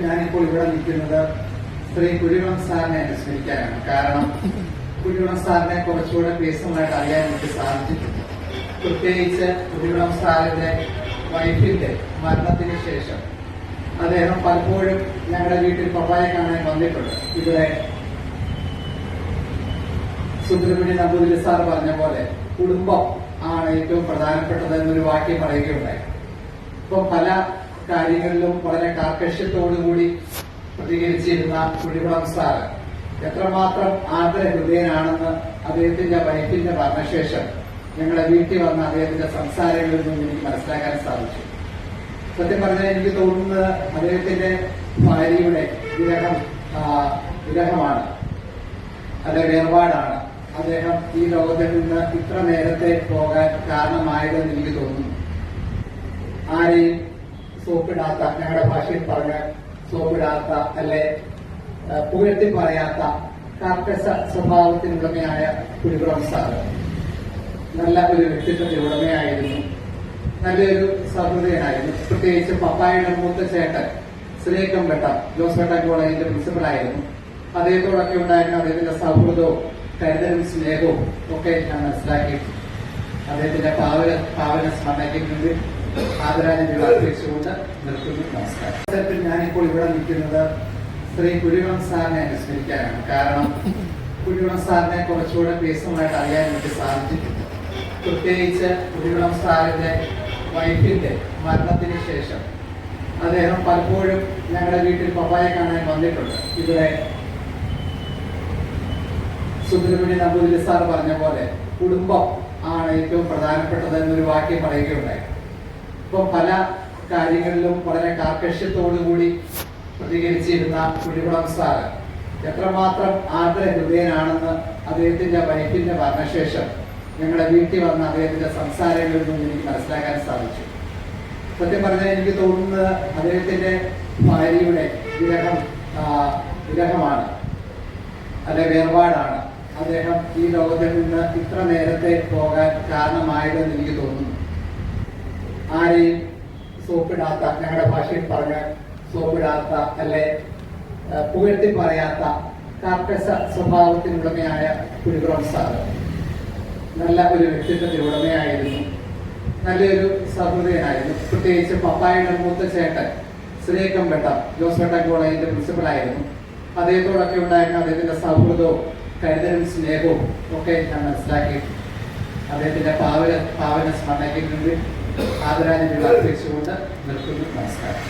ഞാനിപ്പോൾ ഇവിടെ നിൽക്കുന്നത് ശ്രീ കുരുവിളം സാറിനെ അനുസ്മരിക്കാനാണ്. കാരണം കുരുവിളം സാറിനെ കുറച്ചുകൂടെ പേഴ്സണലായിട്ട് അറിയാൻ എനിക്ക് സാധിച്ചിട്ടുണ്ട്. പ്രത്യേകിച്ച് കുരുവിളം സാറിന്റെ വൈഫിന്റെ മരണത്തിന് ശേഷം അദ്ദേഹം പലപ്പോഴും ഞങ്ങളുടെ വീട്ടിൽ പപ്പായെ കാണാൻ വന്നിട്ടുണ്ട്. ഇവിടെ സുബ്രഹ്മണ്യ നമ്പൂതിരി സാർ പറഞ്ഞ പോലെ കുടുംബം ആണ് ഏറ്റവും പ്രധാനപ്പെട്ടത് എന്നൊരു വാക്യം പറയുകയുണ്ടായി. ഇപ്പൊ പല കാര്യങ്ങളിലും വളരെ കാർക്കശ്യത്തോടുകൂടി പ്രതികരിച്ചിരുന്ന കുടികുളം സാർ എത്രമാത്രം ആദരഹൃദയനാണെന്ന് അദ്ദേഹത്തിന്റെ വൈഫിന്റെ മരണശേഷം ഞങ്ങളുടെ വീട്ടിൽ വന്ന അദ്ദേഹത്തിന്റെ സംസാരങ്ങളിൽ നിന്നും എനിക്ക് മനസ്സിലാക്കാൻ സാധിച്ചു. സത്യം പറഞ്ഞാൽ എനിക്ക് തോന്നുന്നത് അദ്ദേഹത്തിന്റെ ഭാര്യയുടെ വിരഹമാണ്, അത് വേർപാടാണ് അദ്ദേഹം ഈ ലോകത്തിൽ നിന്ന് ഇത്ര നേരത്തെ പോകാൻ കാരണമായതെന്ന് എനിക്ക് തോന്നുന്നു. ആരെയും സോപ്പിടാത്ത, ഞങ്ങളുടെ ഭാഷയിൽ പറഞ്ഞ സോപ്പിടാത്ത അല്ലെ പുകഴ്ത്തി പറയാത്ത കാർക്കശ സ്വഭാവത്തിനുടമയായ കുടികുളം സാറ് നല്ല ഒരു വ്യക്തിത്വത്തിന്റെ ഉടമയായിരുന്നു, നല്ലൊരു സഹൃദയനായിരുന്നു. പ്രത്യേകിച്ച് പപ്പായുടെ മൂത്ത ചേട്ടൻ ശ്രീകംഘട്ടം ജോസ് കോളേജിന്റെ പ്രിൻസിപ്പലായിരുന്നു. അദ്ദേഹത്തോടൊക്കെ ഉണ്ടായിരുന്ന അദ്ദേഹത്തിന്റെ സൗഹൃദവും കരുതലും സ്നേഹവും ഒക്കെ ഞാൻ മനസ്സിലാക്കി. അദ്ദേഹത്തിന്റെ പാവന സ്മരണയ്ക്ക് മുമ്പിൽ ആദരാഞ്ജലികൾ അർപ്പിച്ചുകൊണ്ട് നിർത്തുന്നു. നമസ്കാരം. ഞാനിപ്പോൾ ഇവിടെ നിൽക്കുന്നത് ശ്രീ കുരുവിളം സാറിനെ അനുസ്മരിക്കാനാണ്. കാരണം കുരുവിളം സാറിനെ കുറച്ചുകൂടെ പേഴ്സണലായിട്ട് അറിയാൻ എനിക്ക് സാധിച്ചിട്ടുണ്ട്. പ്രത്യേകിച്ച് കുരുവിളം സാറിന്റെ വൈഫിന്റെ മരണത്തിന് ശേഷം അദ്ദേഹം പലപ്പോഴും ഞങ്ങളുടെ വീട്ടിൽ പപ്പായെ കാണാൻ വന്നിട്ടുണ്ട്. ഇവിടെ സുബ്രഹ്മണ്യ നമ്പൂതിരി സാർ പറഞ്ഞ പോലെ കുടുംബം ആണ് ഏറ്റവും പ്രധാനപ്പെട്ടത് എന്നൊരു വാക്യം പറയുകയുണ്ടായി. ഇപ്പൊ പല കാര്യങ്ങളിലും വളരെ കാർക്കശ്യത്തോടുകൂടി പ്രതികരിച്ചിരുന്ന കുടികുളം സാർ എത്രമാത്രം ആദരഹൃദയനാണെന്ന് അദ്ദേഹത്തിന്റെ വൈഫിന്റെ മരണശേഷം ഞങ്ങളുടെ വീട്ടിൽ വന്ന അദ്ദേഹത്തിന്റെ സംസാരങ്ങളിൽ നിന്നും എനിക്ക് മനസ്സിലാക്കാൻ സാധിച്ചു. സത്യം പറഞ്ഞാൽ എനിക്ക് തോന്നുന്നത് അദ്ദേഹത്തിന്റെ ഭാര്യയുടെ വിരഹമാണ്, അല്ലെ വേർപാടാണ് അദ്ദേഹം ഈ ലോകത്തിൽ നിന്ന് ഇത്ര നേരത്തെ പോകാൻ കാരണമായതെന്ന് എനിക്ക് തോന്നുന്നു. ആരെയും സോപ്പിടാത്ത, ഞങ്ങളുടെ ഭാഷയിൽ പറഞ്ഞ സോപ്പിടാത്ത അല്ലെ പുകഴ്ത്തി പറയാത്ത കാർക്കശ സ്വഭാവത്തിനുടമയായ കുടികുളം സാറ് നല്ല ഒരു വ്യക്തിത്വത്തിന്റെ ഉടമയായിരുന്നു, നല്ലൊരു സഹൃദയനായിരുന്നു. പ്രത്യേകിച്ച് പപ്പായുടെ മൂത്ത ചേട്ടൻ ശ്രീകംഘട്ടം ജോസ് കോളേജിന്റെ പ്രിൻസിപ്പലായിരുന്നു. അദ്ദേഹത്തോടൊക്കെ ഉണ്ടായിരുന്ന അദ്ദേഹത്തിന്റെ സൗഹൃദവും കരുതലും സ്നേഹവും ഒക്കെ ഞാൻ മനസ്സിലാക്കി. അദ്ദേഹത്തിന്റെ പാവന സ്മരണയ്ക്ക് മുമ്പിൽ ആദരാഞ്ജലികൾ അർപ്പിച്ചുകൊണ്ട് നിർത്തുന്നു. നമസ്കാരം.